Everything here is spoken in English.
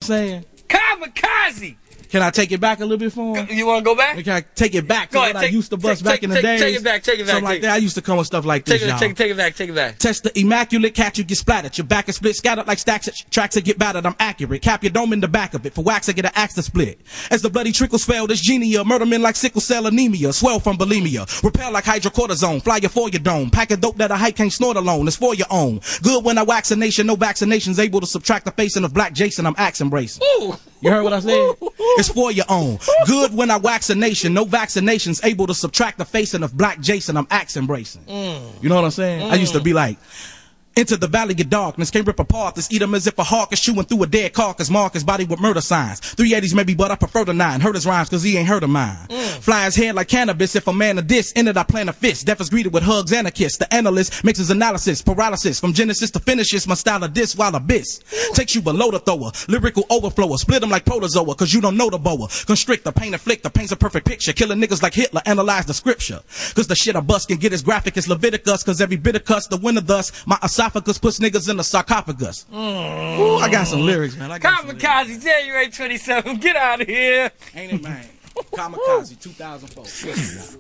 saying? Kamikaze! Can I take it back a little bit for him? You want to go back? Can I take it back to what I used to bust back in the days? Take it back, take it back. Something like that. I used to come with stuff like this, y'all. Take it back, take it back. Test the immaculate, catch you get splattered. Your back is split, scattered like stacks of tracks that get battered. I'm accurate. Cap your dome in the back of it. For wax, I get an axe to split. As the bloody trickles fail, this genia. Murder men like sickle cell anemia. Swell from bulimia. Repel like hydrocortisone. Fly you for your dome. Pack a dope that a hype can't snort alone. It's for your own. Good when I wax a nation. No vaccinations able to subtract the facing of black Jason. I'm axe embracing. Ooh. You heard what I said? It's for your own. Good when I wax a nation. No vaccinations able to subtract the facing of black Jason. I'm axe embracing. You know what I'm saying? I used to be like, into the valley of darkness, can't rip apart this. Eat them as if a hawk is chewing through a dead carcass. Mark his body with murder signs. 380s maybe, but I prefer the 9. Heard his rhymes cause he ain't heard of mine. Fly his head like cannabis. If a man of this, in it I plant a fist. Death is greeted with hugs and a kiss. The analyst makes his analysis, paralysis. From Genesis to finishes, my style of this while abyss takes you below the thrower. Lyrical overflower, split them like protozoa cause you don't know the boa. Constrict the paint afflict, the paints a perfect picture. Killing niggas like Hitler, analyze the scripture. Cause the shit I bust can get as graphic as Leviticus. Cause every bit of cuss, the winner thus. My esophagus puts niggas in the sarcophagus. Ooh, I got some lyrics, man. Kamikaze, January 27th. Get out of here. Ain't it, man? Kamikaze, 2004.